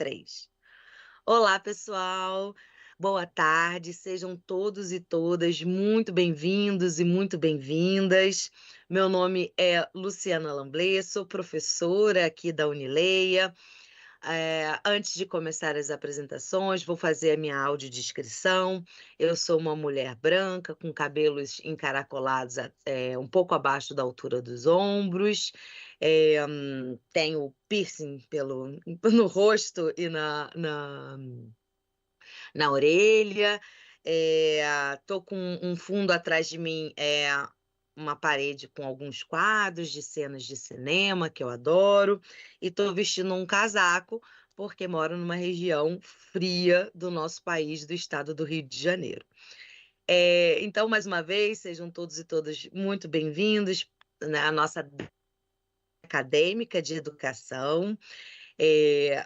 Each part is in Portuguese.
3. Olá, pessoal. Boa tarde. Sejam todos e todas muito bem-vindos e muito bem-vindas. Meu nome é Luciana Lamblê, sou professora aqui da Unileia. Antes de começar as apresentações, vou fazer a minha audiodescrição. Eu sou uma mulher branca, com cabelos encaracolados um pouco abaixo da altura dos ombros. Tenho piercing no rosto e na orelha. Tô com um fundo atrás de mim, uma parede com alguns quadros de cenas de cinema que eu adoro, e estou vestindo um casaco porque moro numa região fria do nosso país, do estado do Rio de Janeiro. Então, mais uma vez, sejam todos e todas muito bem-vindos, né, à nossa acadêmica de educação.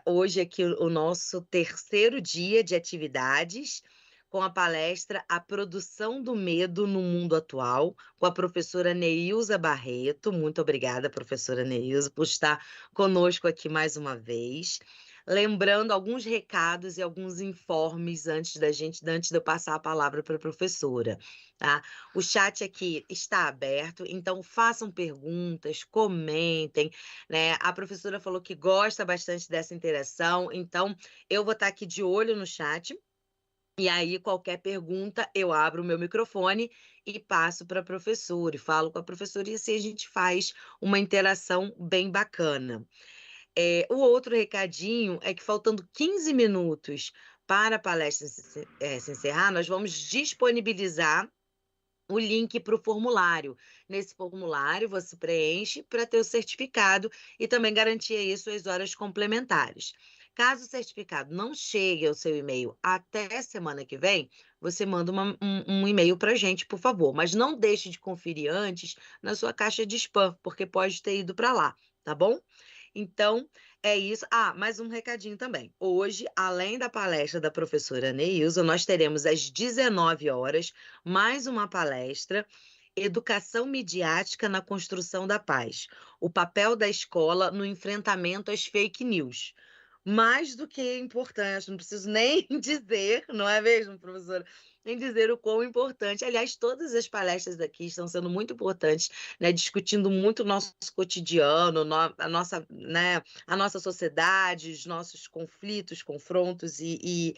Hoje aqui o nosso terceiro dia de atividades, com a palestra A Produção do Medo no Mundo Atual, com a professora Neilza Barreto. Muito obrigada, professora Neilza, por estar conosco aqui mais uma vez. Lembrando alguns recados e alguns informes antes de eu passar a palavra para a professora, tá? O chat aqui está aberto, então façam perguntas, comentem, né? A professora falou que gosta bastante dessa interação, então eu vou estar aqui de olho no chat. E aí, qualquer pergunta, eu abro o meu microfone e passo para a professora, e falo com a professora, e assim a gente faz uma interação bem bacana. O outro recadinho é que, faltando 15 minutos para a palestra se encerrar, nós vamos disponibilizar o link para o formulário. Nesse formulário, você preenche para ter o certificado e também garantir aí suas horas complementares. Caso o certificado não chegue ao seu e-mail até semana que vem, você manda um e-mail para a gente, por favor. Mas não deixe de conferir antes na sua caixa de spam, porque pode ter ido para lá, tá bom? Então, é isso. Mais um recadinho também. Hoje, além da palestra da professora Neilza, nós teremos às 19 horas mais uma palestra, Educação Midiática na Construção da Paz. O papel da escola no enfrentamento às fake news. Mais do que importante, não preciso nem dizer, não é mesmo, professora? Nem dizer o quão importante. Aliás, todas as palestras aqui estão sendo muito importantes, né? Discutindo muito o nosso cotidiano, a nossa sociedade, os nossos conflitos, confrontos e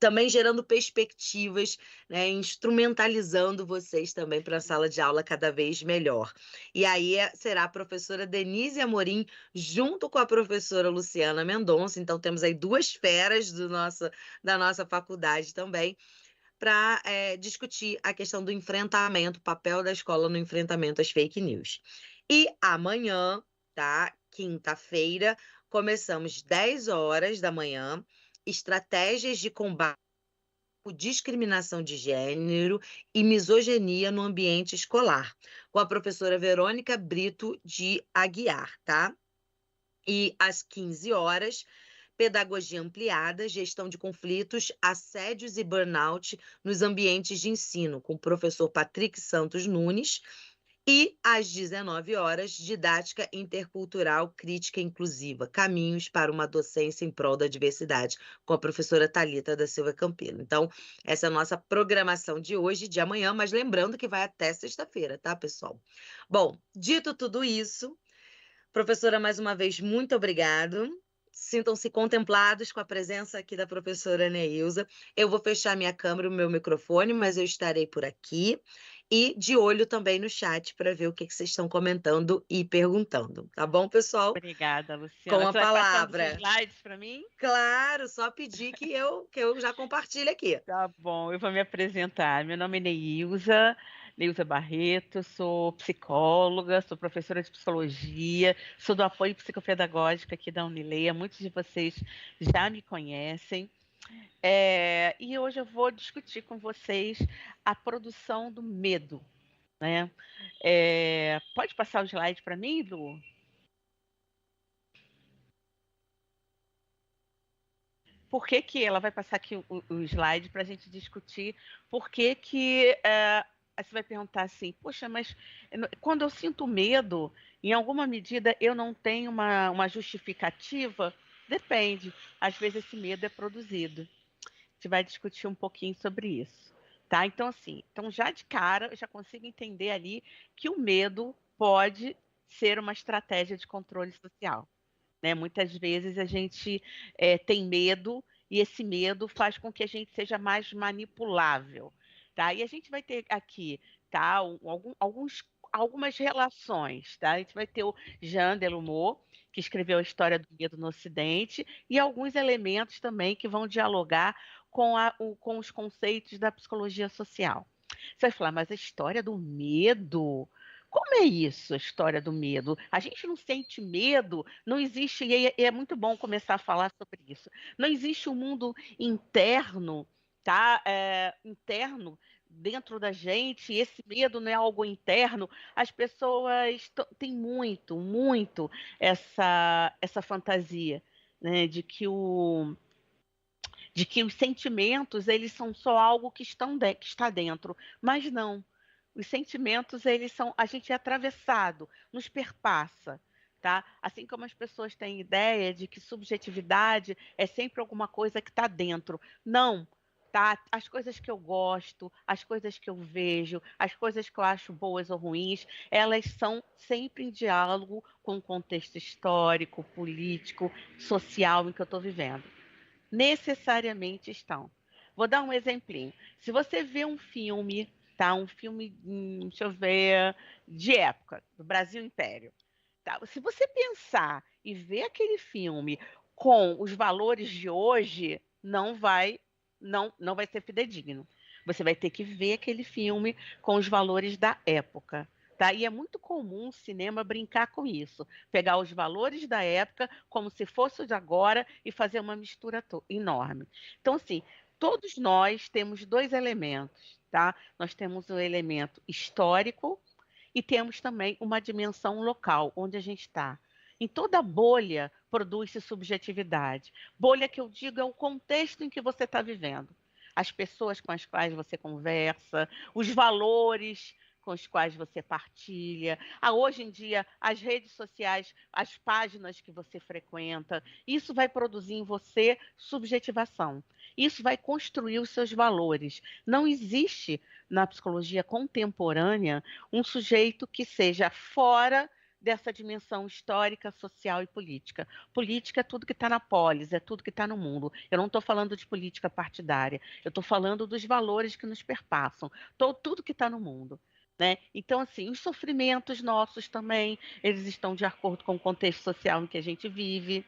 também gerando perspectivas, né? Instrumentalizando vocês também para a sala de aula cada vez melhor. E aí será a professora Denise Amorim junto com a professora Luciana Mendonça. Então, temos aí duas feras da nossa faculdade também, para discutir a questão do enfrentamento, o papel da escola no enfrentamento às fake news. E amanhã, tá? Quinta-feira, começamos 10 horas da manhã, estratégias de combate à discriminação de gênero e misoginia no ambiente escolar, com a professora Verônica Brito de Aguiar, tá? E às 15 horas, pedagogia ampliada, gestão de conflitos, assédios e burnout nos ambientes de ensino, com o professor Patrick Santos Nunes. E às 19 horas, didática intercultural, crítica inclusiva, caminhos para uma docência em prol da diversidade, com a professora Thalita da Silva Campelo. Então, essa é a nossa programação de hoje e de amanhã, mas lembrando que vai até sexta-feira, tá, pessoal? Bom, dito tudo isso, professora, mais uma vez, muito obrigado. Sintam-se contemplados com a presença aqui da professora Neilza. Eu vou fechar minha câmera, o meu microfone, mas eu estarei por aqui e de olho também no chat para ver o que vocês estão comentando e perguntando. Tá bom, pessoal? Obrigada, Com Luciana. a Você vai passando os palavra. slides para mim? Claro, só pedir que eu já compartilhe aqui. Tá bom, eu vou me apresentar. Meu nome é Neilza Barreto, sou psicóloga, sou professora de psicologia, sou do apoio psicopedagógico aqui da Unileia. Muitos de vocês já me conhecem. E hoje eu vou discutir com vocês a produção do medo, né? Pode passar o slide para mim, Lu? Por que que ela vai passar aqui o slide para a gente discutir por que que você vai perguntar assim, poxa, mas quando eu sinto medo, em alguma medida eu não tenho uma justificativa Depende. Às vezes esse medo é produzido. A gente vai discutir um pouquinho sobre isso, tá? Então, assim, então já de cara eu já consigo entender ali que o medo pode ser uma estratégia de controle social, né? Muitas vezes a gente tem medo e esse medo faz com que a gente seja mais manipulável, tá? E a gente vai ter aqui, tá? Algumas relações, tá? A gente vai ter o Jean Delumeau, que escreveu a história do medo no Ocidente, e alguns elementos também que vão dialogar com os conceitos da psicologia social. Você vai falar, mas a história do medo? Como é isso, a história do medo? A gente não sente medo, não existe, e é muito bom começar a falar sobre isso. Não existe um mundo interno, tá? Interno dentro da gente, e esse medo não é algo interno. As pessoas têm muito essa fantasia, né, de que os sentimentos eles são só algo que está dentro, mas não. Os sentimentos eles são a gente é atravessado, nos perpassa, tá? Assim como as pessoas têm ideia de que subjetividade é sempre alguma coisa que está dentro, não. Tá? As coisas que eu gosto, as coisas que eu vejo, as coisas que eu acho boas ou ruins, elas são sempre em diálogo com o contexto histórico, político, social em que eu estou vivendo. Necessariamente estão. Vou dar um exemplinho. Se você vê um filme, tá? Um filme, deixa eu ver, de época, do Brasil Império. Tá? Se você pensar e ver aquele filme com os valores de hoje, não vai ser fidedigno. Você vai ter que ver aquele filme com os valores da época. Tá? E é muito comum o cinema brincar com isso, pegar os valores da época como se fosse o de agora e fazer uma mistura enorme. Então, assim, todos nós temos dois elementos, tá? Nós temos o elemento histórico e temos também uma dimensão local, onde a gente está. Em toda bolha produz-se subjetividade. Bolha que eu digo é o contexto em que você está vivendo. As pessoas com as quais você conversa, os valores com os quais você partilha. Hoje em dia, as redes sociais, as páginas que você frequenta, isso vai produzir em você subjetivação. Isso vai construir os seus valores. Não existe na psicologia contemporânea um sujeito que seja fora dessa dimensão histórica, social e política. Política é tudo que está na polis, é tudo que está no mundo. Eu não estou falando de política partidária, eu estou falando dos valores que nos perpassam, tudo que está no mundo. Né? Então, assim, os sofrimentos nossos também, eles estão de acordo com o contexto social em que a gente vive.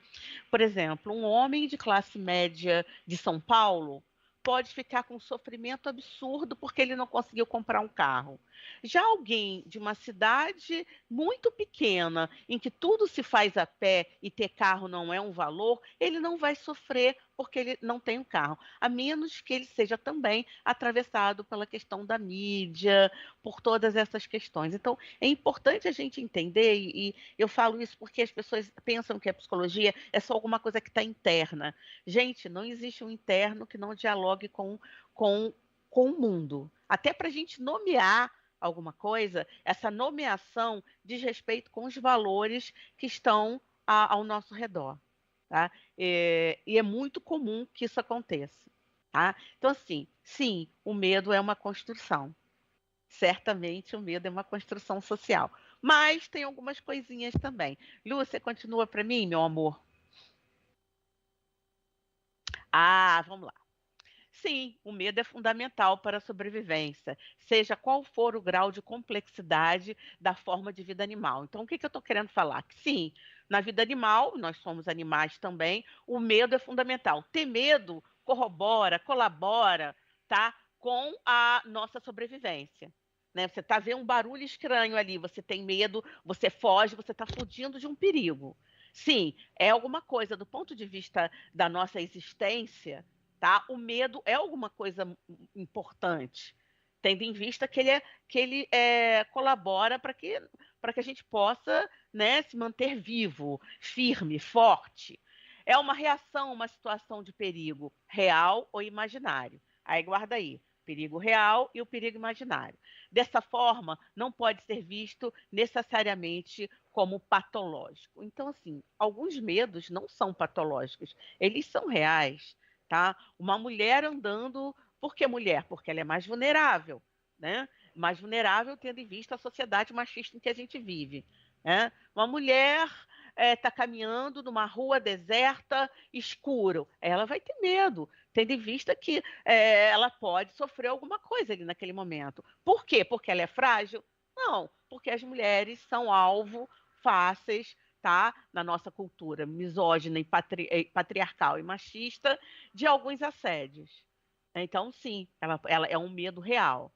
Por exemplo, um homem de classe média de São Paulo pode ficar com um sofrimento absurdo porque ele não conseguiu comprar um carro. Já alguém de uma cidade muito pequena, em que tudo se faz a pé e ter carro não é um valor, ele não vai sofrer porque ele não tem um carro, a menos que ele seja também atravessado pela questão da mídia, por todas essas questões. Então, é importante a gente entender, e eu falo isso porque as pessoas pensam que a psicologia é só alguma coisa que está interna. Gente, não existe um interno que não dialogue com, com o mundo. Até para a gente nomear alguma coisa, essa nomeação diz respeito com os valores que estão ao nosso redor. Tá? E é muito comum que isso aconteça. Tá? Então, assim, sim, o medo é uma construção. Certamente o medo é uma construção social. Mas tem algumas coisinhas também. Lúcia, continua para mim, meu amor? Vamos lá. Sim, o medo é fundamental para a sobrevivência, seja qual for o grau de complexidade da forma de vida animal. Então, o que eu estou querendo falar? Que sim, na vida animal, nós somos animais também, o medo é fundamental. Ter medo corrobora, colabora, tá, com a nossa sobrevivência. Né? Você está vendo um barulho estranho ali, você tem medo, você foge, você está fugindo de um perigo. Sim, é alguma coisa do ponto de vista da nossa existência, tá? O medo é alguma coisa importante, tendo em vista que ele colabora para que a gente possa, né, se manter vivo, firme, forte. É uma reação a uma situação de perigo, real ou imaginário. Aí guarda aí. perigo real e o perigo imaginário. Dessa forma, não pode ser visto necessariamente como patológico. Então, assim, alguns medos não são patológicos, eles são reais, tá? Uma mulher andando, por que mulher? Porque ela é mais vulnerável, né? Mais vulnerável tendo em vista a sociedade machista em que a gente vive, né? Uma mulher está caminhando numa rua deserta, escuro, ela vai ter medo, tendo em vista que ela pode sofrer alguma coisa ali naquele momento. Por quê? Porque ela é frágil? Não, porque as mulheres são alvo fáceis, tá? Na nossa cultura misógina e patriarcal e machista, de alguns assédios. Então, sim, ela é um medo real.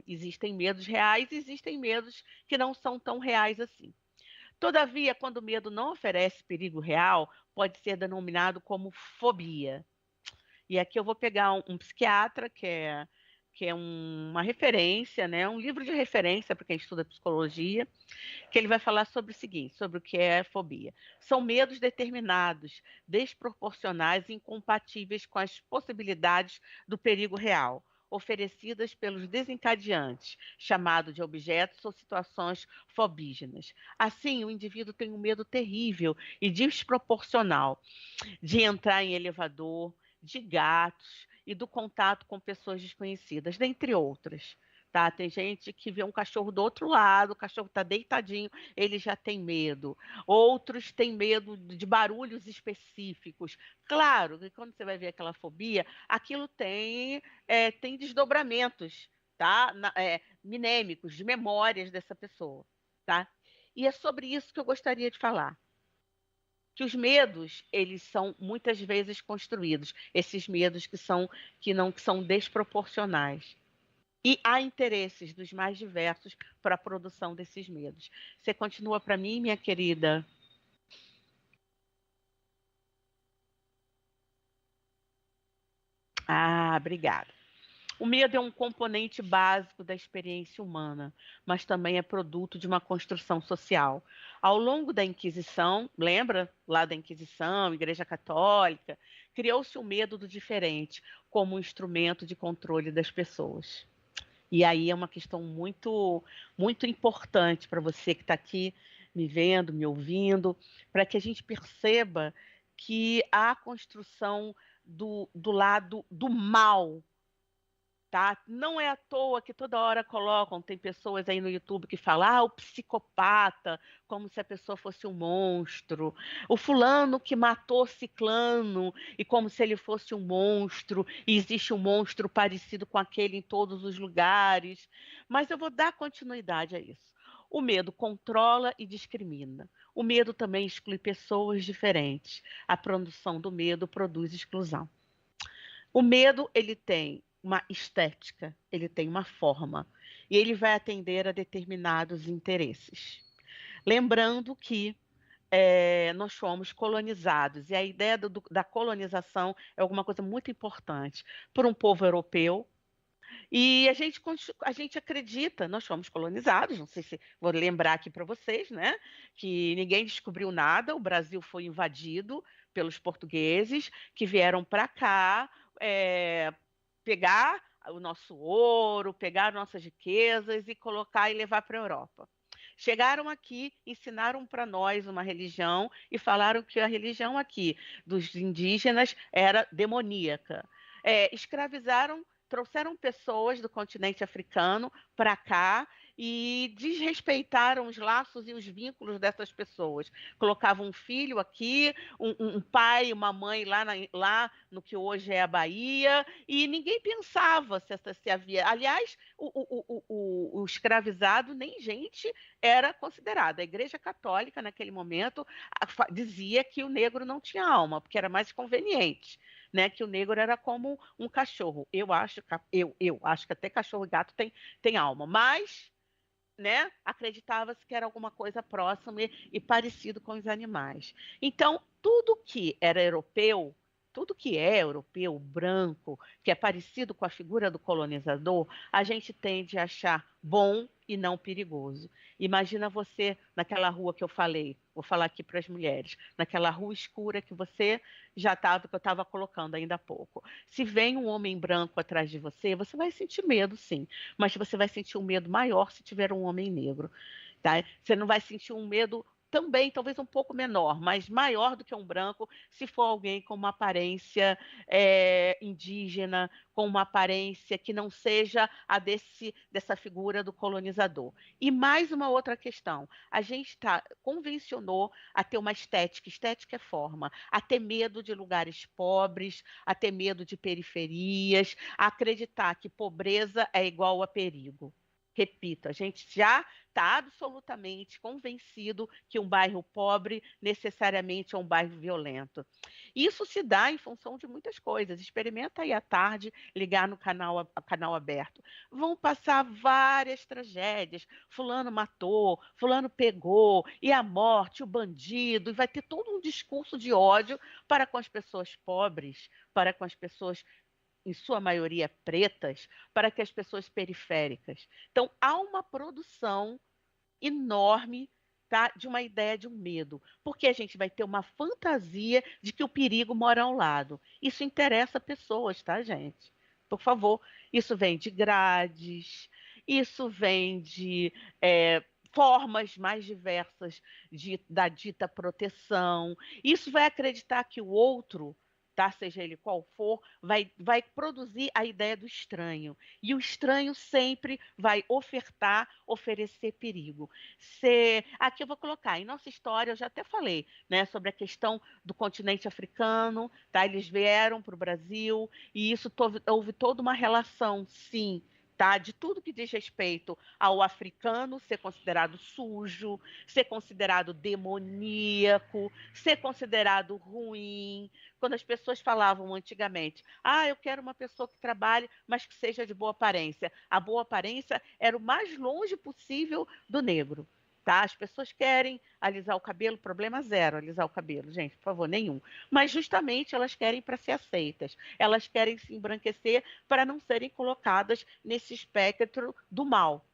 Existem medos reais e existem medos que não são tão reais assim. Todavia, quando o medo não oferece perigo real, pode ser denominado como fobia. E aqui eu vou pegar um psiquiatra, que é uma referência, né? Um livro de referência para quem estuda psicologia, que ele vai falar sobre o seguinte, sobre o que é fobia. São medos determinados, desproporcionais e incompatíveis com as possibilidades do perigo real, oferecidas pelos desencadeantes, chamado de objetos ou situações fobígenas. Assim, o indivíduo tem um medo terrível e desproporcional de entrar em elevador, de gatos e do contato com pessoas desconhecidas, dentre outras. Tá? Tem gente que vê um cachorro do outro lado, o cachorro está deitadinho, ele já tem medo. Outros têm medo de barulhos específicos. Claro que quando você vai ver aquela fobia, aquilo tem desdobramentos, tá? Minêmicos, de memórias dessa pessoa. Tá? E é sobre isso que eu gostaria de falar, que os medos, eles são muitas vezes construídos, esses medos que são desproporcionais. E há interesses dos mais diversos para a produção desses medos. Você continua para mim, minha querida? Ah, obrigada. O medo é um componente básico da experiência humana, mas também é produto de uma construção social. Ao longo da Inquisição, lembra lá da Inquisição, Igreja Católica, criou-se o medo do diferente como um instrumento de controle das pessoas. E aí é uma questão muito, muito importante para você que está aqui me vendo, me ouvindo, para que a gente perceba que a construção do lado do mal. Tá? Não é à toa que toda hora colocam, tem pessoas aí no YouTube que falam, o psicopata, como se a pessoa fosse um monstro. O fulano que matou ciclano, e como se ele fosse um monstro, e existe um monstro parecido com aquele em todos os lugares. Mas eu vou dar continuidade a isso. O medo controla e discrimina. O medo também exclui pessoas diferentes. A produção do medo produz exclusão. O medo, ele tem uma estética, ele tem uma forma, e ele vai atender a determinados interesses. Lembrando que nós fomos colonizados, e a ideia da colonização é alguma coisa muito importante por um povo europeu, e a gente acredita, nós fomos colonizados, não sei se vou lembrar aqui para vocês, né? Que ninguém descobriu nada, o Brasil foi invadido pelos portugueses que vieram para cá pegar o nosso ouro, pegar nossas riquezas e colocar e levar para a Europa. Chegaram aqui, ensinaram para nós uma religião e falaram que a religião aqui dos indígenas era demoníaca. Escravizaram, trouxeram pessoas do continente africano para cá e desrespeitaram os laços e os vínculos dessas pessoas. Colocavam um filho aqui, um pai, uma mãe lá no que hoje é a Bahia, e ninguém pensava se havia. Aliás, o escravizado nem gente era considerado. A Igreja Católica, naquele momento, dizia que o negro não tinha alma, porque era mais conveniente. Né, que o negro era como um cachorro. Eu acho que até cachorro e gato tem alma, mas né, acreditava-se que era alguma coisa próxima e parecido com os animais. Então, tudo que era europeu tudo que é europeu, branco, que é parecido com a figura do colonizador, a gente tende a achar bom e não perigoso. Imagina você naquela rua que eu falei, vou falar aqui para as mulheres, naquela rua escura que você já estava, que eu estava colocando ainda há pouco. Se vem um homem branco atrás de você, você vai sentir medo, sim, mas você vai sentir um medo maior se tiver um homem negro. Tá? Você não vai sentir um medo também, talvez um pouco menor, mas maior do que um branco, se for alguém com uma aparência indígena, com uma aparência que não seja a dessa figura do colonizador. E mais uma outra questão, a gente convencionou a ter uma estética é forma, a ter medo de lugares pobres, a ter medo de periferias, a acreditar que pobreza é igual a perigo. Repito, a gente já está absolutamente convencido que um bairro pobre necessariamente é um bairro violento. Isso se dá em função de muitas coisas. Experimenta aí à tarde ligar no canal aberto. Vão passar várias tragédias. Fulano matou, fulano pegou, e a morte, o bandido, e vai ter todo um discurso de ódio para com as pessoas pobres, para com as pessoas em sua maioria pretas, para que as pessoas periféricas. Então, há uma produção enorme, tá, de uma ideia de um medo, porque a gente vai ter uma fantasia de que o perigo mora ao lado. Isso interessa pessoas, tá, gente? Por favor, isso vem de grades, isso vem de formas mais diversas da dita proteção. Isso vai acreditar que o outro, tá, seja ele qual for, vai produzir a ideia do estranho. E o estranho sempre vai oferecer perigo. Aqui eu vou colocar, em nossa história, eu já até falei, né, sobre a questão do continente africano, tá? Eles vieram para o Brasil e isso houve toda uma relação, sim, tá? De tudo que diz respeito ao africano ser considerado sujo, ser considerado demoníaco, ser considerado ruim. Quando as pessoas falavam antigamente, eu quero uma pessoa que trabalhe, mas que seja de boa aparência. A boa aparência era o mais longe possível do negro. Tá? As pessoas querem alisar o cabelo, problema zero alisar o cabelo, gente, por favor, nenhum. Mas justamente elas querem para ser aceitas. Elas querem se embranquecer para não serem colocadas nesse espectro do mal.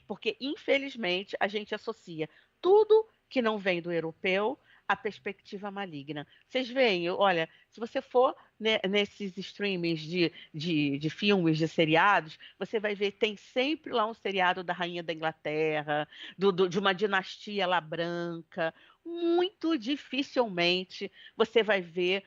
Porque, infelizmente, a gente associa tudo que não vem do europeu à perspectiva maligna. Vocês veem, olha, se você for nesses streamings de filmes, de seriados, você vai ver, tem sempre lá um seriado da Rainha da Inglaterra, de uma dinastia lá branca. Muito dificilmente você vai ver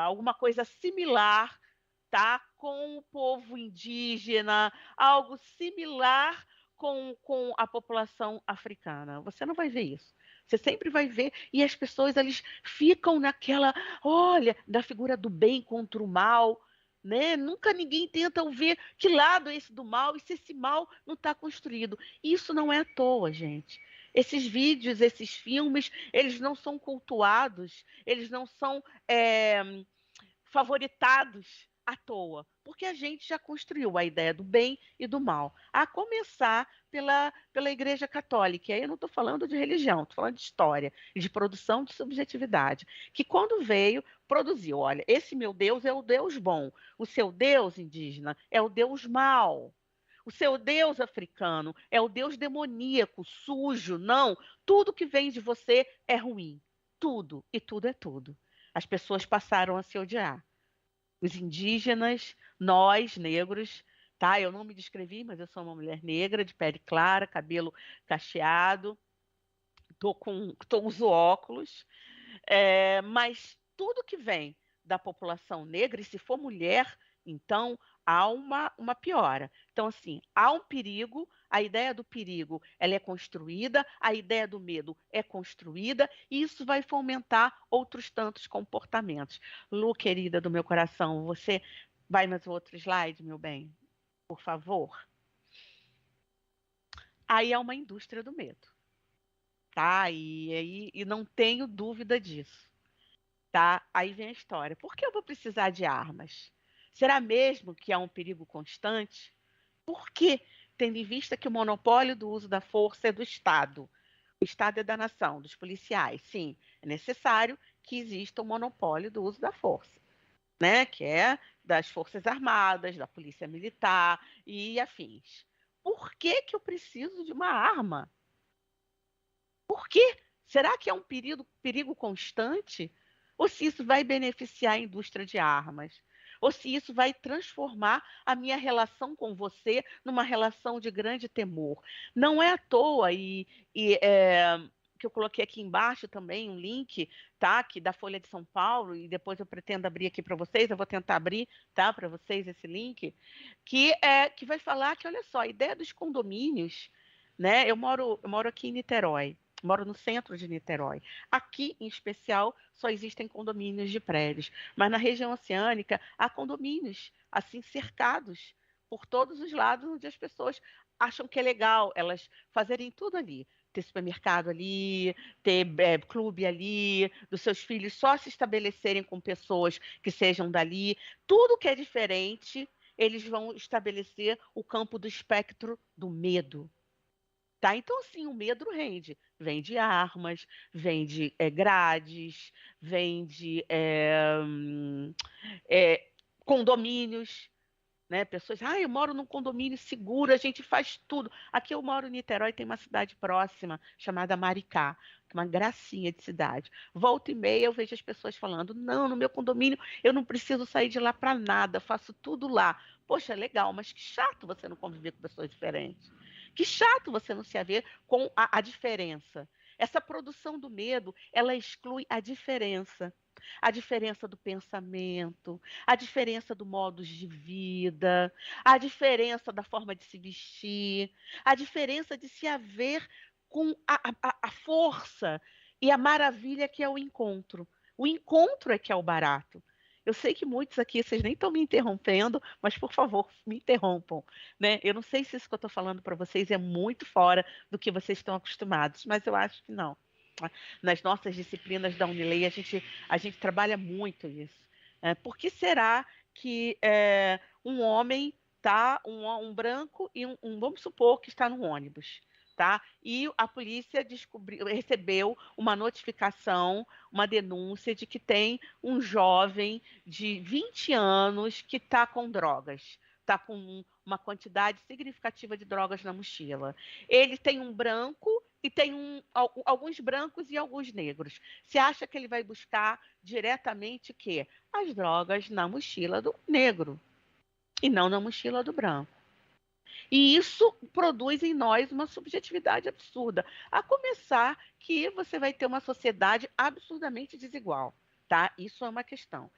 alguma coisa similar, tá, com o povo indígena, algo similar com a população africana. Você não vai ver isso. Você sempre vai ver, e as pessoas eles ficam naquela, olha, da figura do bem contra o mal, né? Nunca ninguém tenta ver que lado é esse do mal e se esse mal não está construído. Isso não é à toa, gente. Esses vídeos, esses filmes, eles não são cultuados, eles não são favoritados à toa, porque a gente já construiu a ideia do bem e do mal, a começar pela Igreja Católica. E aí eu não estou falando de religião, estou falando de história, de produção de subjetividade, que quando veio, produziu, olha, esse meu Deus é o Deus bom, o seu Deus indígena é o Deus mau. O seu Deus africano é o Deus demoníaco, sujo. Não, tudo que vem de você é ruim. Tudo, e tudo é tudo. As pessoas passaram a se odiar. Os indígenas, nós, negros, tá? Eu não me descrevi, mas eu sou uma mulher negra, de pele clara, cabelo cacheado, uso óculos, mas tudo que vem da população negra, e se for mulher, então há uma piora. Então, assim, há um perigo, a ideia do perigo ela é construída, a ideia do medo é construída, e isso vai fomentar outros tantos comportamentos. Lu, querida do meu coração, você vai mais outro slide, meu bem, por favor. Aí é uma indústria do medo, tá? E não tenho dúvida disso. Tá? Aí vem a história. Por que eu vou precisar de armas? Será mesmo que há um perigo constante? Por quê? Tendo em vista que o monopólio do uso da força é do Estado. O Estado é da nação, dos policiais. Sim, é necessário que exista um monopólio do uso da força, né? Que é das Forças Armadas, da Polícia Militar e afins. Por que que eu preciso de uma arma? Por quê? Será que é um perigo constante? Ou se isso vai beneficiar a indústria de armas? Ou se isso vai transformar a minha relação com você numa relação de grande temor? Não é à toa, que eu coloquei aqui embaixo também um link, tá? Que da Folha de São Paulo, e depois eu pretendo abrir aqui para vocês, eu vou tentar abrir, tá? Para vocês esse link, que vai falar que, olha só, a ideia dos condomínios, né? Eu moro aqui em Niterói. Moro no centro de Niterói. Aqui, em especial, só existem condomínios de prédios. Mas na região oceânica, há condomínios, assim, cercados por todos os lados, onde as pessoas acham que é legal elas fazerem tudo ali. Ter supermercado ali, ter clube ali, dos seus filhos só se estabelecerem com pessoas que sejam dali. Tudo que é diferente, eles vão estabelecer o campo do espectro do medo. Tá? Então, sim, o medo rende. Vem de armas, vem de grades, vem de é, condomínios, né? Pessoas, eu moro num condomínio seguro, a gente faz tudo. Aqui eu moro em Niterói, tem uma cidade próxima chamada Maricá, que é uma gracinha de cidade. Volta e meia eu vejo as pessoas falando: não, no meu condomínio eu não preciso sair de lá para nada, faço tudo lá. Poxa, legal, mas que chato você não conviver com pessoas diferentes. Que chato você não se haver com a diferença. Essa produção do medo, ela exclui a diferença do pensamento, a diferença do modo de vida, a diferença da forma de se vestir, a diferença de se haver com a força e a maravilha que é o encontro. O encontro é que é o barato. Eu sei que muitos aqui, vocês nem estão me interrompendo, mas por favor, me interrompam, né? Eu não sei se isso que eu estou falando para vocês é muito fora do que vocês estão acostumados, mas eu acho que não. Nas nossas disciplinas da Unilei, a gente trabalha muito isso. Por que será que um homem, tá, um branco e vamos supor que está no ônibus, tá? E a polícia recebeu uma notificação, uma denúncia de que tem um jovem de 20 anos que está com drogas, está com uma quantidade significativa de drogas na mochila. Ele tem um branco e tem alguns brancos e alguns negros. Você acha que ele vai buscar diretamente o quê? As drogas na mochila do negro e não na mochila do branco. E isso produz em nós uma subjetividade absurda. A começar que você vai ter uma sociedade absurdamente desigual, tá? Isso é uma questão.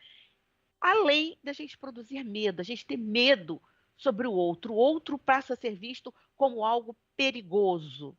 Além da gente produzir medo, a gente ter medo sobre o outro passa a ser visto como algo perigoso,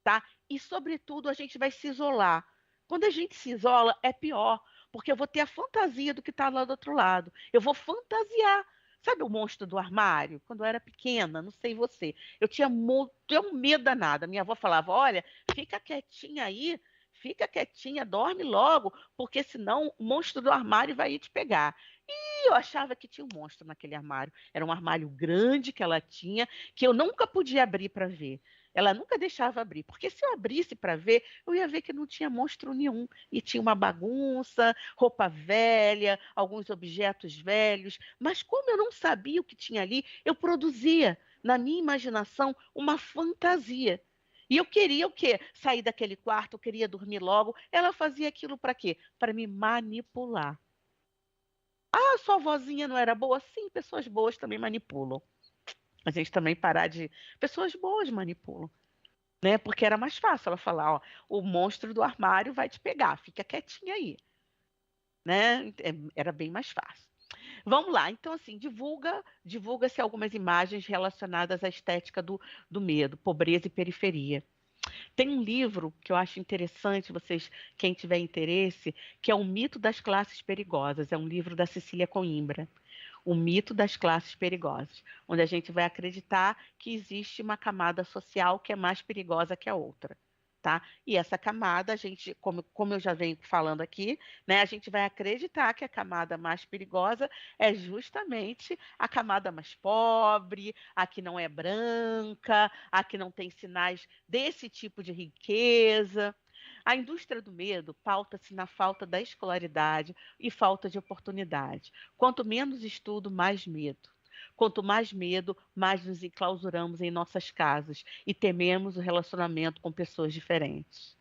tá? E, sobretudo, a gente vai se isolar. Quando a gente se isola, é pior, porque eu vou ter a fantasia do que está lá do outro lado. Eu vou fantasiar. Sabe o monstro do armário? Quando eu era pequena, não sei você. Eu tinha um medo danado. Minha avó falava: olha, fica quietinha aí, fica quietinha, dorme logo, porque senão o monstro do armário vai ir te pegar. E eu achava que tinha um monstro naquele armário. Era um armário grande que ela tinha, que eu nunca podia abrir para ver. Ela nunca deixava abrir, porque se eu abrisse para ver, eu ia ver que não tinha monstro nenhum. E tinha uma bagunça, roupa velha, alguns objetos velhos. Mas como eu não sabia o que tinha ali, eu produzia, na minha imaginação, uma fantasia. E eu queria o quê? Sair daquele quarto, eu queria dormir logo. Ela fazia aquilo para quê? Para me manipular. Ah, sua vozinha não era boa? Sim, pessoas boas também manipulam. A gente também parar de. Pessoas boas manipulam, né? Porque era mais fácil ela falar: ó, o monstro do armário vai te pegar, fica quietinha aí, né? Era bem mais fácil. Vamos lá, então, assim, divulga-se algumas imagens relacionadas à estética do medo, pobreza e periferia. Tem um livro que eu acho interessante, vocês, quem tiver interesse, que é O Mito das Classes Perigosas. É um livro da Cecília Coimbra. O Mito das Classes Perigosas, onde a gente vai acreditar que existe uma camada social que é mais perigosa que a outra. Tá? E essa camada, a gente, como eu já venho falando aqui, né, a gente vai acreditar que a camada mais perigosa é justamente a camada mais pobre, a que não é branca, a que não tem sinais desse tipo de riqueza. A indústria do medo pauta-se na falta da escolaridade e falta de oportunidade. Quanto menos estudo, mais medo. Quanto mais medo, mais nos enclausuramos em nossas casas e tememos o relacionamento com pessoas diferentes.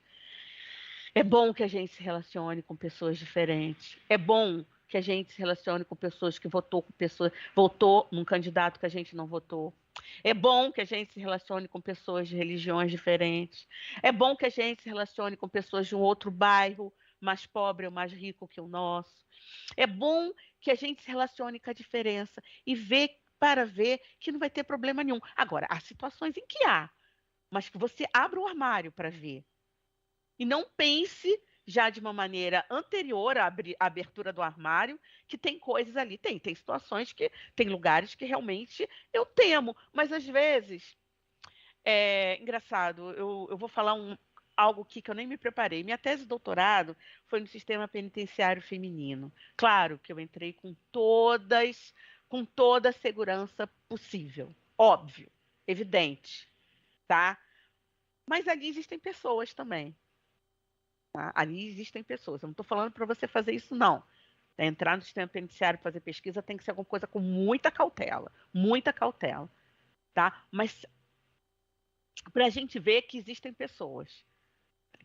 É bom que a gente se relacione com pessoas diferentes. É bom que a gente se relacione com pessoas que votou num candidato que a gente não votou. É bom que a gente se relacione com pessoas de religiões diferentes. É bom que a gente se relacione com pessoas de um outro bairro, mais pobre ou mais rico que o nosso. É bom que a gente se relacione com a diferença e para ver que não vai ter problema nenhum. Agora, há situações em que há, mas que você abra o armário para ver. E não pense já de uma maneira anterior à abertura do armário que tem coisas ali. Tem situações tem lugares que realmente eu temo, mas às vezes engraçado. Eu vou falar algo aqui que eu nem me preparei. Minha tese de doutorado foi no sistema penitenciário feminino. Claro que eu entrei com toda a segurança possível, óbvio, evidente, tá? Mas ali existem pessoas também. Tá? Ali existem pessoas. Eu não estou falando para você fazer isso, não. Entrar no sistema penitenciário, fazer pesquisa, tem que ser alguma coisa com muita cautela, tá? Mas para a gente ver que existem pessoas,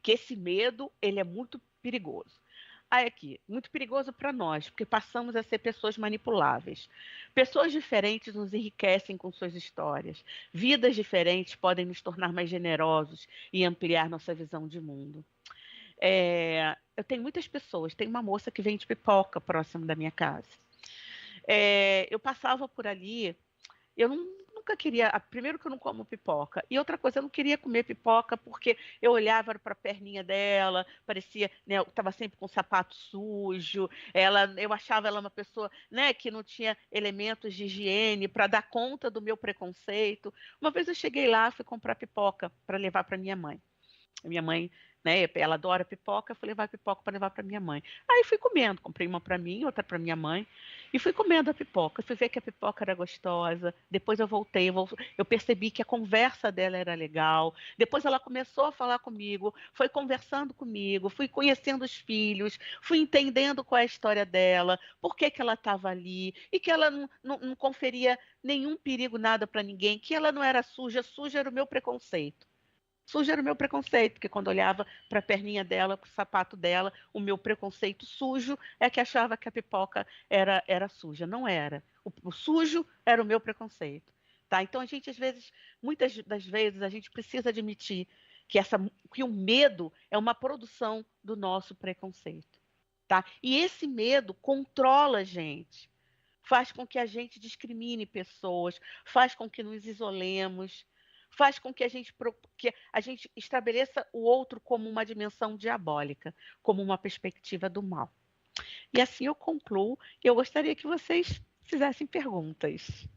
que esse medo ele é muito perigoso. Aí aqui, muito perigoso para nós, porque passamos a ser pessoas manipuláveis. Pessoas diferentes nos enriquecem com suas histórias. Vidas diferentes podem nos tornar mais generosos e ampliar nossa visão de mundo. Eu tenho muitas pessoas. Tem uma moça que vende pipoca próximo da minha casa. Eu passava por ali, eu nunca queria. Primeiro que eu não como pipoca. E outra coisa, eu não queria comer pipoca porque eu olhava para a perninha dela, parecia, né, eu estava sempre com o sapato sujo. Eu achava ela uma pessoa, né, que não tinha elementos de higiene para dar conta do meu preconceito. Uma vez eu cheguei lá, fui comprar pipoca para levar para minha mãe. Minha mãe, né, ela adora pipoca, eu fui levar pipoca para levar para minha mãe. Aí fui comendo, comprei uma para mim, outra para minha mãe, e fui comendo a pipoca. Fui ver que a pipoca era gostosa. Depois eu voltei, eu percebi que a conversa dela era legal. Depois ela começou a falar comigo, foi conversando comigo, fui conhecendo os filhos, fui entendendo qual é a história dela, por que ela estava ali, e que ela não conferia nenhum perigo, nada para ninguém, que ela não era suja, suja era o meu preconceito. Sujo era o meu preconceito, porque quando olhava para a perninha dela, para o sapato dela, o meu preconceito sujo é que achava que a pipoca era suja. Não era. O sujo era o meu preconceito. Tá? Então, a gente, às vezes, muitas das vezes, a gente precisa admitir que o medo é uma produção do nosso preconceito. Tá? E esse medo controla a gente, faz com que a gente discrimine pessoas, faz com que nos isolemos, faz com que a gente estabeleça o outro como uma dimensão diabólica, como uma perspectiva do mal. E assim eu concluo. Eu gostaria que vocês fizessem perguntas.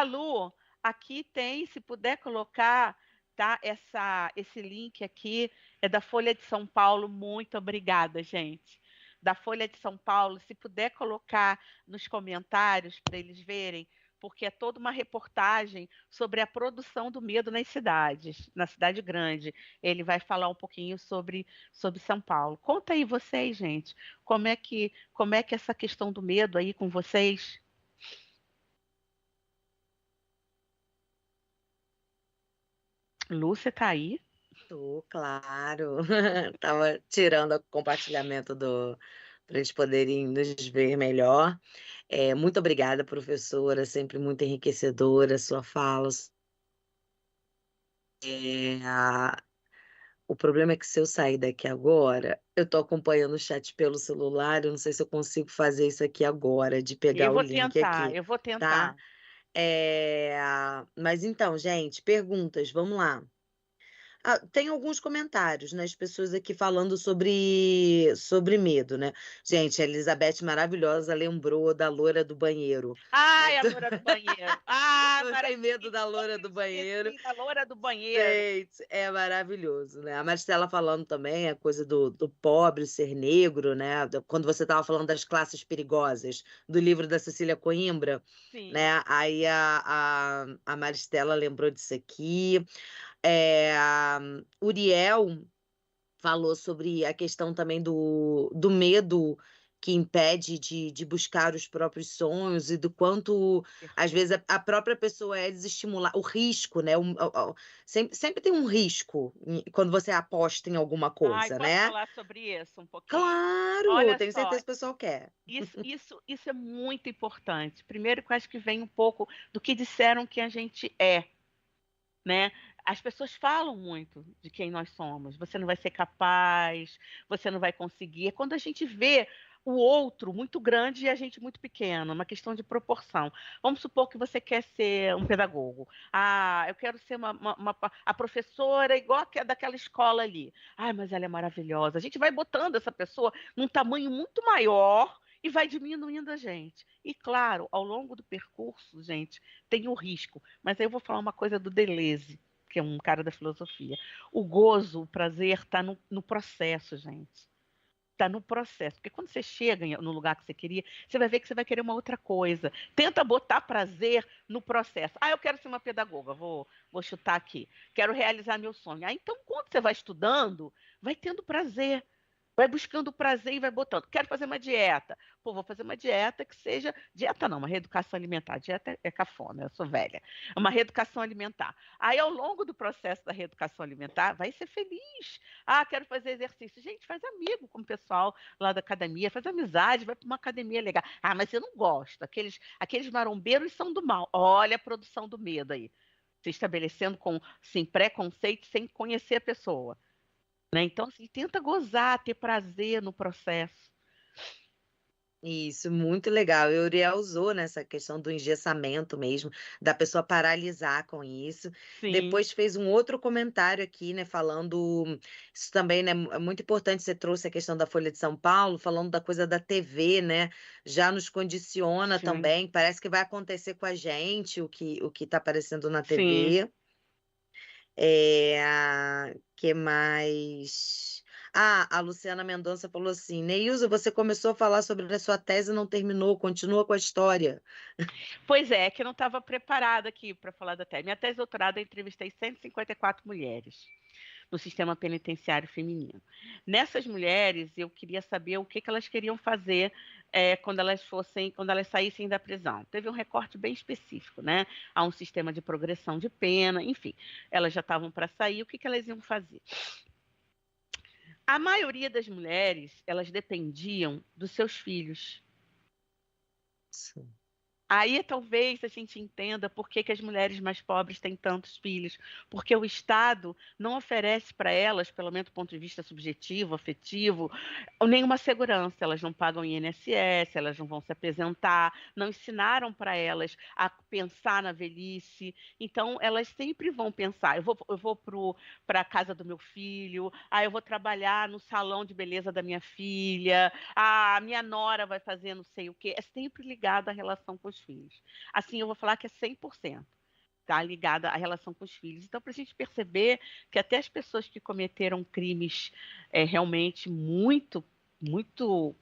Lu, aqui tem, se puder colocar, tá? Esse link aqui é da Folha de São Paulo. Muito obrigada, gente. Da Folha de São Paulo, se puder colocar nos comentários para eles verem, porque é toda uma reportagem sobre a produção do medo nas cidades, na cidade grande. Ele vai falar um pouquinho sobre São Paulo. Conta aí vocês, gente, como é que essa questão do medo aí com vocês? Lúcia tá aí? Tô, claro. Tava tirando o compartilhamento para eles poderem nos ver melhor. Muito obrigada, professora, sempre muito enriquecedora a sua fala. O problema é que se eu sair daqui agora, eu tô acompanhando o chat pelo celular, eu não sei se eu consigo fazer isso aqui agora, de pegar o link aqui, Eu vou tá? tentar. Mas então, gente, perguntas, vamos lá. Tem alguns comentários, né? As pessoas aqui falando sobre medo, né? Gente, a Elizabeth maravilhosa lembrou da loira do banheiro. Ai, a loura do banheiro. Ah, Não tem medo maravilha. da Como loira eu do banheiro. esqueci da loura do banheiro. Gente, é maravilhoso, né? A Maristela falando também a coisa do pobre ser negro, né? Quando você estava falando das classes perigosas, do livro da Cecília Coimbra, Sim. né? Aí a Maristela lembrou disso aqui. A Uriel falou sobre a questão também do medo que impede de buscar os próprios sonhos e do quanto, às Perfeito. vezes, a própria pessoa é desestimular, o risco, né? Sempre tem um risco quando você aposta em alguma Ai, coisa, posso né? falar sobre isso um pouquinho? Claro, Olha tenho só, certeza que o pessoal quer. isso é muito importante. Primeiro, que eu acho que vem um pouco do que disseram que a gente é, né? As pessoas falam muito de quem nós somos. Você não vai ser capaz, você não vai conseguir. É quando a gente vê o outro muito grande e a gente muito pequena, uma questão de proporção. Vamos supor que você quer ser um pedagogo. Ah, eu quero ser a professora igual daquela escola ali. Ah, mas ela é maravilhosa. A gente vai botando essa pessoa num tamanho muito maior e vai diminuindo a gente. E claro, ao longo do percurso, gente, tem o risco. Mas aí eu vou falar uma coisa do Deleuze, que é um cara da filosofia. O gozo, o prazer está no processo, gente. Está no processo. Porque quando você chega no lugar que você queria, você vai ver que você vai querer uma outra coisa. Tenta botar prazer no processo. Ah, eu quero ser uma pedagoga, vou chutar aqui. Quero realizar meu sonho. Ah, então, quando você vai estudando, vai tendo prazer. Vai buscando o prazer e vai botando. Quero fazer uma dieta. Pô, vou fazer uma dieta que seja. Dieta não, uma reeducação alimentar. Dieta é cafona, eu sou velha. Uma reeducação alimentar. Aí, ao longo do processo da reeducação alimentar, vai ser feliz. Ah, quero fazer exercício. Gente, faz amigo com o pessoal lá da academia, faz amizade, vai para uma academia legal. Ah, mas eu não gosto. Aqueles marombeiros são do mal. Olha a produção do medo aí. Se estabelecendo com, sim, preconceito sem conhecer a pessoa. Né? Então, assim, tenta gozar, ter prazer no processo. Isso, muito legal. E o Uriel usou nessa questão do engessamento mesmo, da pessoa paralisar com isso. Sim, Depois fez um outro comentário aqui, né, falando isso também, né, é muito importante, você trouxe a questão da Folha de São Paulo, falando da coisa da TV, né, já nos condiciona sim, também, parece que vai acontecer com a gente o que está aparecendo na sim. TV. Que mais? A Luciana Mendonça falou assim: Neilza, você começou a falar sobre a sua tese e não terminou, continua com a história. Pois é, que eu não estava preparada aqui para falar da tese. Minha tese de doutorado eu entrevistei 154 mulheres no sistema penitenciário feminino. Nessas mulheres, eu queria saber o que elas queriam fazer quando elas saíssem da prisão. Teve um recorte bem específico, né? Há um sistema de progressão de pena, enfim. Elas já estavam para sair, o que elas iam fazer? A maioria das mulheres, elas dependiam dos seus filhos. Sim. Aí talvez a gente entenda por que as mulheres mais pobres têm tantos filhos, porque o Estado não oferece para elas, pelo menos do ponto de vista subjetivo, afetivo, nenhuma segurança. Elas não pagam INSS, elas não vão se apresentar, não ensinaram para elas a pensar na velhice. Então, elas sempre vão pensar: eu vou para a casa do meu filho, eu vou trabalhar no salão de beleza da minha filha, a minha nora vai fazer não sei o quê. É sempre ligado à relação com os filhos. Assim, eu vou falar que é 100%. Está ligada à relação com os filhos. Então, para a gente perceber que até as pessoas que cometeram crimes realmente muito, muito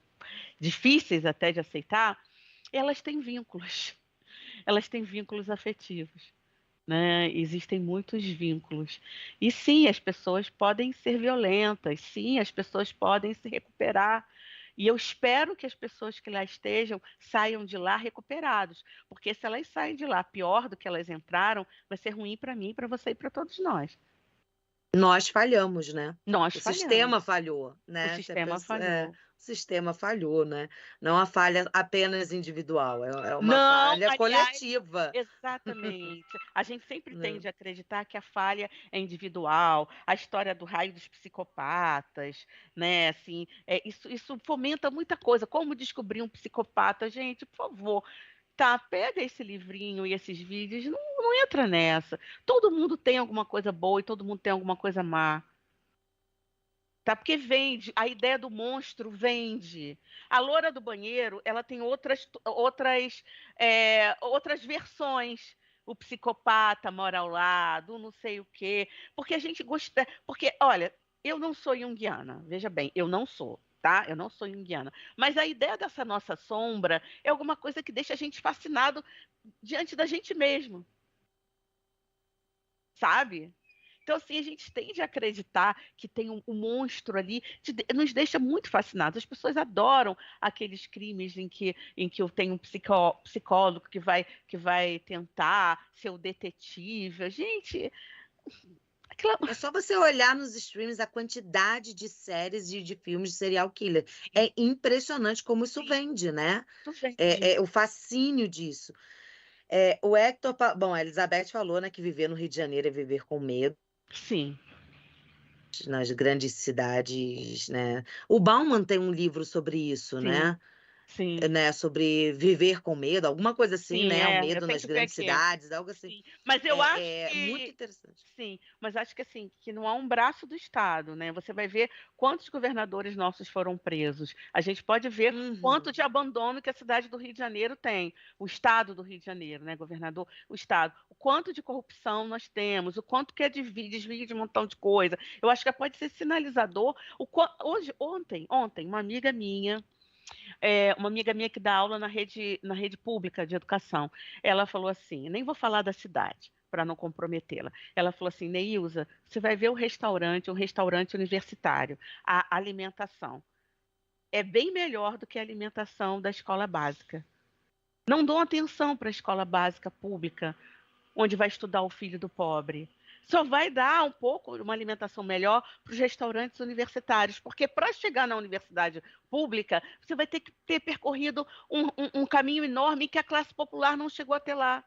difíceis até de aceitar, elas têm vínculos. Elas têm vínculos afetivos. Né? Existem muitos vínculos. E sim, as pessoas podem ser violentas, sim, as pessoas podem se recuperar. E eu espero que as pessoas que lá estejam saiam de lá recuperados, porque se elas saem de lá pior do que elas entraram, vai ser ruim para mim, para você e para todos nós. Nós falhamos, né? Nós O falhamos. sistema falhou, O né? Se a sistema pessoa, falhou. o sistema falhou, né? Não a falha apenas individual, é uma Não, falha aliás, coletiva, exatamente. A gente sempre né? tende a acreditar que a falha é individual, a história do raio dos psicopatas, né? Assim, isso fomenta muita coisa. Como descobrir um psicopata? Gente, por favor, tá, pega esse livrinho e esses vídeos, não entra nessa. Todo mundo tem alguma coisa boa e todo mundo tem alguma coisa má. Tá? Porque vende, a ideia do monstro vende. A loura do banheiro, ela tem outras versões. O psicopata mora ao lado, não sei o quê. Porque a gente gosta. Porque, olha, eu não sou junguiana, veja bem, eu não sou. Tá? Eu não sou junguiana. Mas a ideia dessa nossa sombra é alguma coisa que deixa a gente fascinado diante da gente mesmo, sabe? Então, assim, a gente tende a acreditar que tem um monstro ali, nos deixa muito fascinados. As pessoas adoram aqueles crimes em que eu tenho um psicólogo que vai tentar ser o detetive. Gente, aquela... É só você olhar nos streams a quantidade de séries e de filmes de serial killer. É impressionante como isso Sim, vende, né? isso vende. O fascínio disso. O Hector, bom, a Elizabeth falou, né, que viver no Rio de Janeiro é viver com medo Sim, nas grandes cidades, né? O Bauman tem um livro sobre isso, sim, né? sim. Sobre viver com medo, alguma coisa assim, Sim, né? O eu medo tenho nas que ver grandes aqui. cidades, algo assim. Sim, mas eu acho É muito que interessante. sim, mas acho que assim, que não há um braço do Estado, né? Você vai ver quantos governadores nossos foram presos. A gente pode ver quanto de Uhum. abandono que a cidade do Rio de Janeiro tem, o Estado do Rio de Janeiro, né? Governador, o Estado. O quanto de corrupção nós temos, o quanto que é desvio de um montão de coisa. Eu acho que pode ser sinalizador. Ontem, uma amiga minha que dá aula na rede pública de educação, ela falou assim, nem vou falar da cidade, para não comprometê-la. Ela falou assim, Neilza, você vai ver um restaurante universitário, a alimentação é bem melhor do que a alimentação da escola básica. Não dão atenção para a escola básica pública, onde vai estudar o filho do pobre. Só vai dar um pouco uma alimentação melhor para os restaurantes universitários, porque para chegar na universidade pública, você vai ter que ter percorrido um caminho enorme que a classe popular não chegou até lá.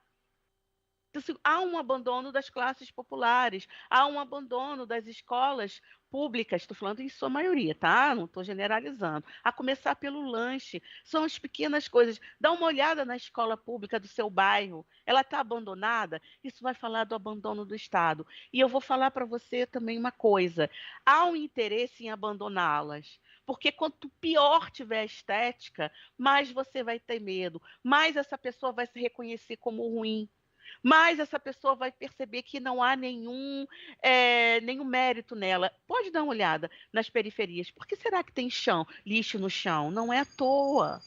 Então, assim, há um abandono das classes populares, há um abandono das escolas públicas, estou falando em sua maioria, tá? Não estou generalizando. A começar pelo lanche, são as pequenas coisas. Dá uma olhada na escola pública do seu bairro, ela está abandonada? Isso vai falar do abandono do Estado. E eu vou falar para você também uma coisa: há um interesse em abandoná-las. Porque quanto pior tiver a estética, mais você vai ter medo, mais essa pessoa vai se reconhecer como ruim, mas essa pessoa vai perceber que não há nenhum mérito nela. Pode dar uma olhada nas periferias. Por que será que tem lixo no chão? Não é à toa.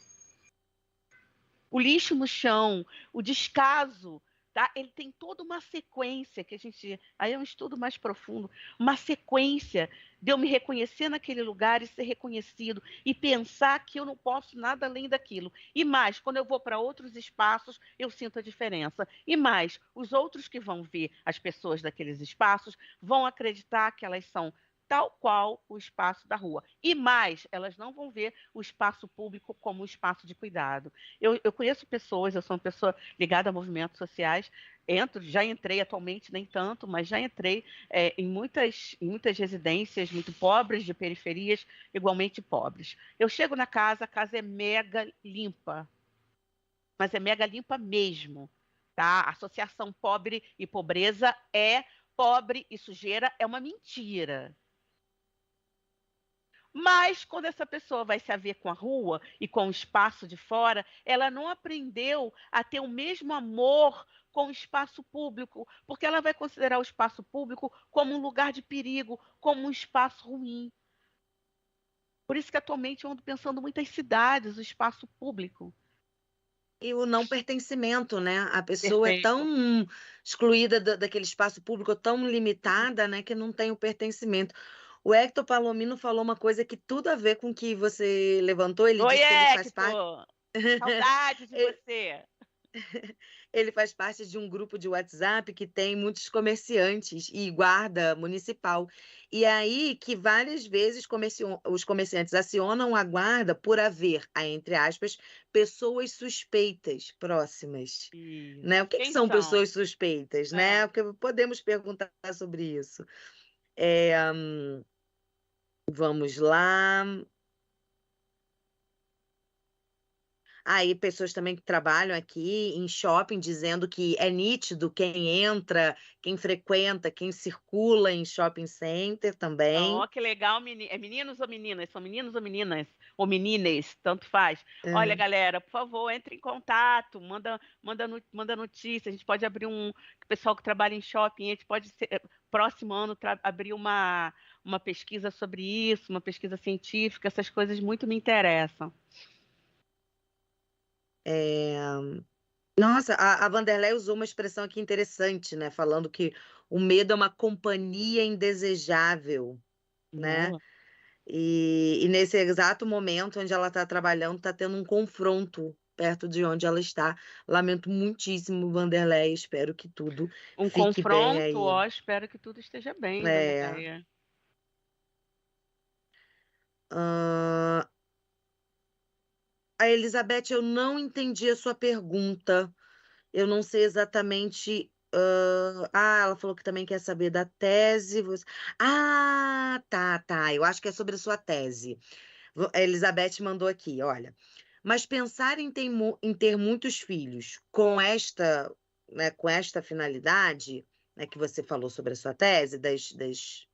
O lixo no chão, o descaso, tá? Ele tem toda uma sequência que a gente, aí é um estudo mais profundo, uma sequência de eu me reconhecer naquele lugar e ser reconhecido e pensar que eu não posso nada além daquilo. E mais, quando eu vou para outros espaços, eu sinto a diferença. E mais, os outros que vão ver as pessoas daqueles espaços vão acreditar que elas são tal qual o espaço da rua. E mais, elas não vão ver o espaço público como um espaço de cuidado. Eu conheço pessoas, eu sou uma pessoa ligada a movimentos sociais, já entrei atualmente, nem tanto, mas já entrei em muitas residências muito pobres, de periferias igualmente pobres. Eu chego na casa, a casa é mega limpa, mas é mega limpa mesmo, tá? A associação pobre e pobreza é pobre e sujeira é uma mentira. Mas quando essa pessoa vai se haver com a rua e com o espaço de fora, ela não aprendeu a ter o mesmo amor com o espaço público, porque ela vai considerar o espaço público como um lugar de perigo, como um espaço ruim. Por isso que atualmente eu ando pensando em muitas cidades, o espaço público. E o não pertencimento, né? A pessoa é Perfeito. tão excluída daquele espaço público, tão limitada, né, que não tem o pertencimento. O Hector Palomino falou uma coisa que tudo a ver com o que você levantou. Ele Oi, disse que ele faz parte. Hector! Saudade de você! Ele faz parte de um grupo de WhatsApp que tem muitos comerciantes e guarda municipal. E aí que várias vezes os comerciantes acionam a guarda por haver, aí, entre aspas, pessoas suspeitas próximas. Né? Isso. O que Quem são são? pessoas suspeitas, É. né? Porque podemos perguntar sobre isso. É, vamos lá. Aí, pessoas também que trabalham aqui em shopping dizendo que é nítido quem entra, quem frequenta, quem circula em shopping center Ó, também. que legal, é meninos ou meninas? São meninos ou meninas? Ou menines, tanto faz. Olha, Uhum. galera, por favor, entre em contato, manda notícia. A gente pode abrir o pessoal que trabalha em shopping, a gente pode próximo ano abrir uma pesquisa sobre isso, uma pesquisa científica, essas coisas muito me interessam. É, Nossa, a Vanderlei usou uma expressão aqui interessante, né? Falando que O medo é uma companhia indesejável, né? Boa. E nesse exato momento onde ela está trabalhando, está tendo um confronto perto de onde ela está. Lamento muitíssimo, Vanderlei. Espero que tudo Um fique bem confronto, aí. ó, espero que tudo esteja bem, É. Vanderleia. Ah, a Elizabeth, eu não entendi a sua pergunta. Eu não sei exatamente. Ela falou que também quer saber da tese. Ah, tá, tá. Eu acho que é sobre a sua tese. A Elizabeth mandou aqui, olha. Mas pensar em ter muitos filhos com esta finalidade, né, que você falou sobre a sua tese, das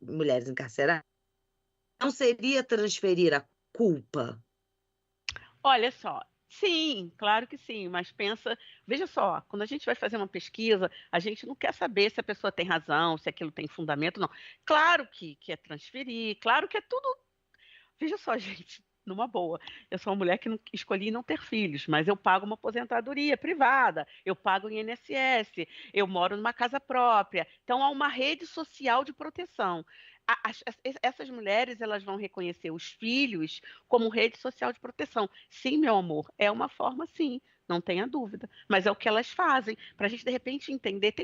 mulheres encarceradas, não seria transferir a culpa? Olha só, sim, claro que sim, mas pensa, veja só, quando a gente vai fazer uma pesquisa, a gente não quer saber se a pessoa tem razão, se aquilo tem fundamento, não. Claro que é transferir, claro que é tudo. Veja só, gente, numa boa. Eu sou uma mulher que não, escolhi não ter filhos, mas eu pago uma aposentadoria privada, eu pago o INSS, eu moro numa casa própria. Então há uma rede social de proteção. Essas mulheres elas vão reconhecer os filhos como rede social de proteção. Sim, meu amor, é uma forma, sim. Não tenha dúvida, mas é o que elas fazem para a gente de repente entender.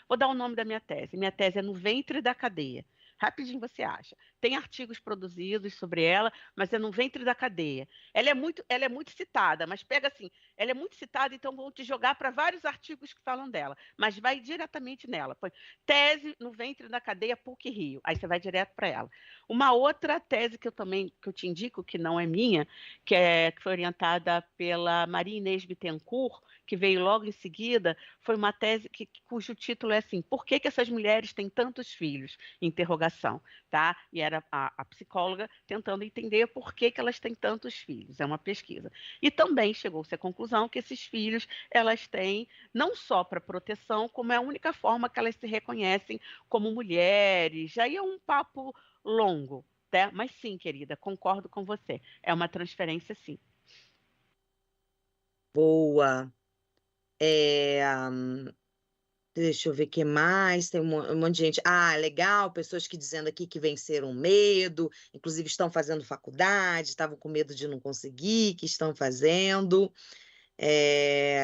Vou dar o nome da minha tese. Minha tese é No Ventre da Cadeia. Rapidinho você acha. Tem artigos produzidos sobre ela, mas é no ventre da cadeia. Ela é muito citada, mas pega assim, ela é muito citada, então vou te jogar para vários artigos que falam dela, mas vai diretamente nela. Põe tese no ventre da cadeia PUC Rio. Aí você vai direto para ela. Uma outra tese que eu te indico, que não é minha, que foi orientada pela Maria Inês Bittencourt, que veio logo em seguida, foi uma tese cujo título é assim: Por que essas mulheres têm tantos filhos? Interrogação, tá? E era a psicóloga tentando entender por que elas têm tantos filhos. É uma pesquisa. E também chegou-se à conclusão que esses filhos elas têm não só para proteção, como é a única forma que elas se reconhecem como mulheres. Aí é um papo longo, né? Mas sim, querida, concordo com você. É uma transferência, sim. Boa. É, deixa eu ver o que mais. Tem um monte de gente. Ah, legal. Pessoas que dizendo aqui que venceram o medo, inclusive estão fazendo faculdade, estavam com medo de não conseguir, que estão fazendo. É,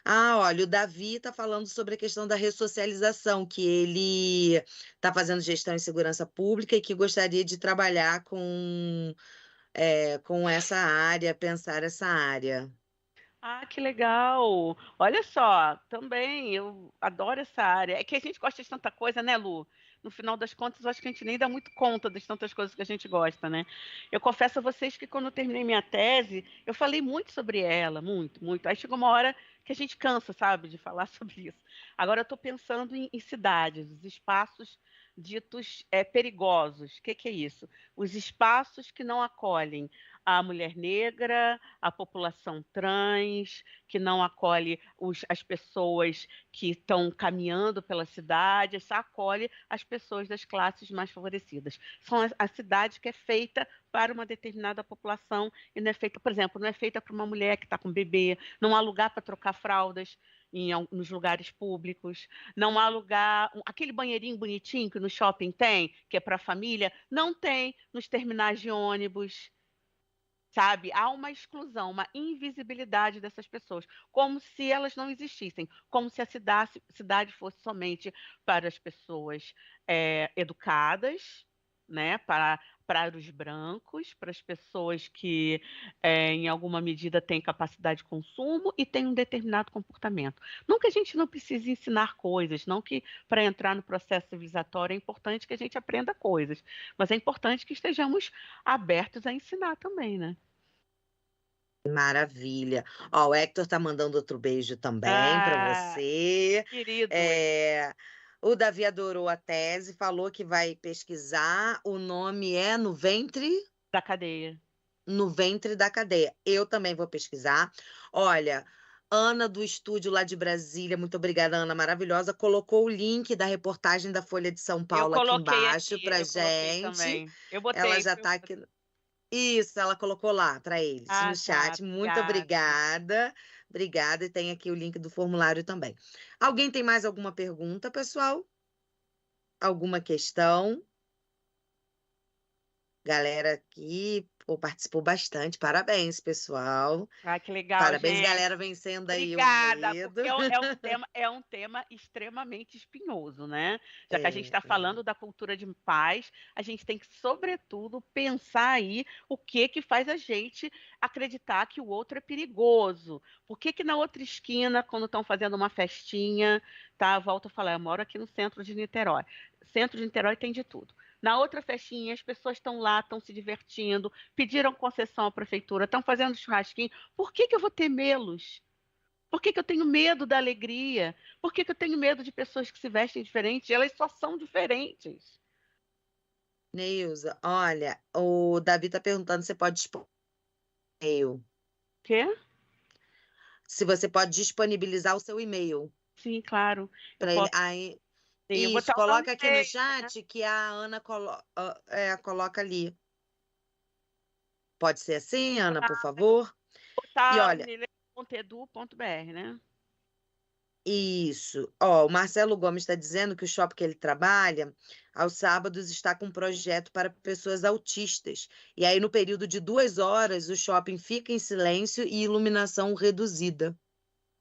olha, o Davi está falando sobre a questão da ressocialização, que ele está fazendo gestão em segurança pública e que gostaria de trabalhar com essa área, pensar essa área. Ah, que legal! Olha só, também eu adoro essa área. É que a gente gosta de tanta coisa, né, Lu? No final das contas, eu acho que a gente nem dá muito conta das tantas coisas que a gente gosta, né? Eu confesso a vocês que quando eu terminei minha tese, eu falei muito sobre ela, muito, muito. Aí chegou uma hora que a gente cansa, sabe, de falar sobre isso. Agora eu estou pensando em cidades, os espaços ditos perigosos. O que é isso? Os espaços que não acolhem a mulher negra, a população trans, que não acolhe as pessoas que estão caminhando pela cidade, só acolhe as pessoas das classes mais favorecidas. São a cidade que é feita para uma determinada população e não é feita, por exemplo, não é feita para uma mulher que está com bebê, não há lugar para trocar fraldas nos lugares públicos, não há lugar, aquele banheirinho bonitinho que no shopping tem, que é para a família, não tem nos terminais de ônibus. Sabe? Há uma exclusão, uma invisibilidade dessas pessoas, como se elas não existissem, como se a cidade fosse somente para as pessoas educadas, né? Para os brancos, para as pessoas que, em alguma medida, têm capacidade de consumo e têm um determinado comportamento. Não que a gente não precise ensinar coisas, não que para entrar no processo civilizatório é importante que a gente aprenda coisas, mas é importante que estejamos abertos a ensinar também, né? Maravilha. Ó, o Hector tá mandando outro beijo também para Ah, você. querido, hein? É, o Davi adorou a tese, falou que vai pesquisar. O nome é Da cadeia. No Ventre da Cadeia. Eu também vou pesquisar. Olha, Ana do estúdio lá de Brasília, muito obrigada, Ana, maravilhosa, colocou o link da reportagem da Folha de São Paulo aqui embaixo para Eu coloquei gente. também. Eu Ela botei, já viu? está aqui. Isso, ela colocou lá para eles Ah, no tá, chat. Muito obrigada. obrigada. Obrigada, e tem aqui o link do formulário também. Alguém tem mais alguma pergunta, pessoal? Alguma questão? Galera aqui, pô, participou bastante. Parabéns, pessoal. Ah, que legal, Parabéns, gente. galera, vencendo aí o Obrigada, medo. porque é um tema extremamente espinhoso, né? Já que a gente está É. falando da cultura de paz, a gente tem que, sobretudo, pensar aí o que que faz a gente acreditar que o outro é perigoso. Por que que na outra esquina, quando estão fazendo uma festinha, tá? Volto a falar, eu moro aqui no centro de Niterói. Centro de Niterói tem de tudo. Na outra festinha, as pessoas estão lá, estão se divertindo, pediram concessão à prefeitura, estão fazendo churrasquinho. Por que que eu vou temê-los? Por que que eu tenho medo da alegria? Por que que eu tenho medo de pessoas que se vestem diferentes? Elas só são diferentes. Neuza, olha, o Davi tá perguntando se você pode expor e-mail. Quê? Se você pode disponibilizar o seu e-mail Sim, claro. Eu para ele. posso Aí, eu isso, botar o nome coloca aqui no dele, né? chat que a Ana coloca ali. Pode ser assim, Ana, por favor? E Botar olha, unile.edu.br, né? isso. Ó, o Marcelo Gomes está dizendo que o shopping que ele trabalha, aos sábados, está com um projeto para pessoas autistas. E aí, no período de 2 horas, o shopping fica em silêncio e iluminação reduzida.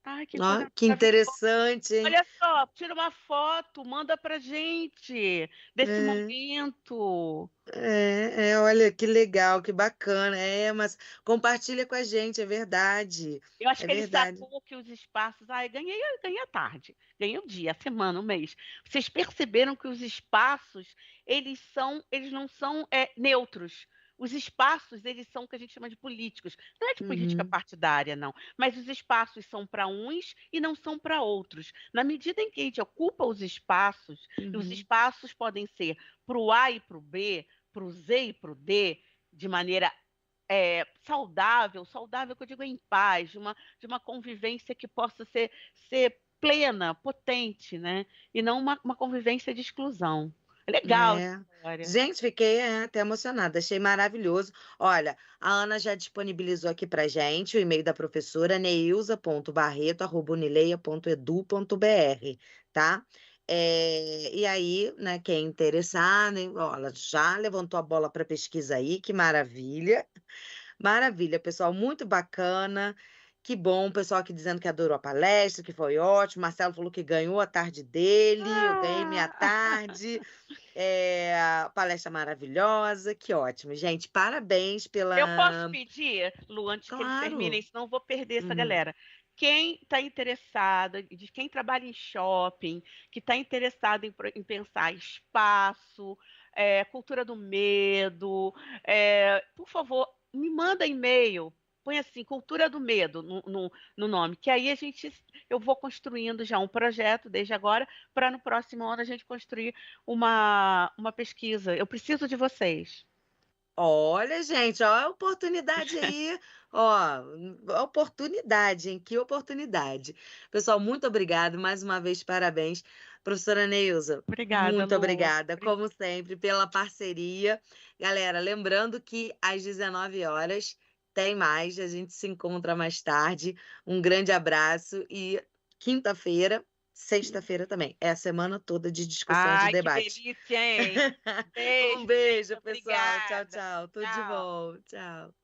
Ai, que Ó, coisa que maravilhosa. interessante, hein? Olha só, tira uma foto, manda pra gente desse É. momento. Olha que legal, que bacana. Mas compartilha com a gente, é verdade. Eu acho É que ele verdade. sacou que os espaços. Ai, ganhei a tarde, ganhei o dia, a semana, o mês. Vocês perceberam que os espaços, eles não são neutros. Os espaços, eles são o que a gente chama de políticos. Não é de política Uhum, partidária, não. Mas os espaços são para uns e não são para outros. Na medida em que a gente ocupa os uhum. espaços podem ser para o A e para o B, para o Z e para o D, de maneira saudável que eu digo em paz, de uma convivência que possa ser plena, potente, né? E não uma convivência de exclusão. É legal essa É. história. Gente, fiquei até emocionada, achei maravilhoso. Olha, a Ana já disponibilizou aqui pra gente o e-mail da professora neilza.barreto@unileia.edu.br, tá? E aí, né, quem é interessado, hein, ó, ela já levantou a bola para pesquisa aí, que maravilha. Maravilha, pessoal, muito bacana. Que bom, o pessoal aqui dizendo que adorou a palestra, que foi ótimo. Marcelo falou que ganhou a tarde dele, eu ganhei minha Ah! tarde. Palestra maravilhosa, que ótimo, gente. Parabéns Eu posso pela. pedir, Lu, antes que eles terminem, Claro. senão eu vou perder essa Uhum. galera. Quem está interessado, de quem trabalha em shopping, que está interessado em pensar espaço, cultura do medo, por favor, me manda e-mail. Põe assim, cultura do medo no nome, que aí eu vou construindo já um projeto desde agora, para no próximo ano a gente construir uma pesquisa. Eu preciso de vocês. Olha, gente, ó, a oportunidade aí, ó, a oportunidade, hein? Que oportunidade. Pessoal, muito obrigado, mais uma vez, parabéns. Professora Neuza, Obrigada, muito Lu. obrigada, como sempre, pela parceria. Galera, lembrando que às 19 horas tem mais, a gente se encontra mais tarde. Um grande abraço e quinta-feira, sexta-feira também. É a semana toda de discussão, de Ai, que debate. delícia, hein? Um Beijo, gente. beijo, pessoal. Tchau, Obrigada. tchau. Tudo de Tchau. bom. Tchau.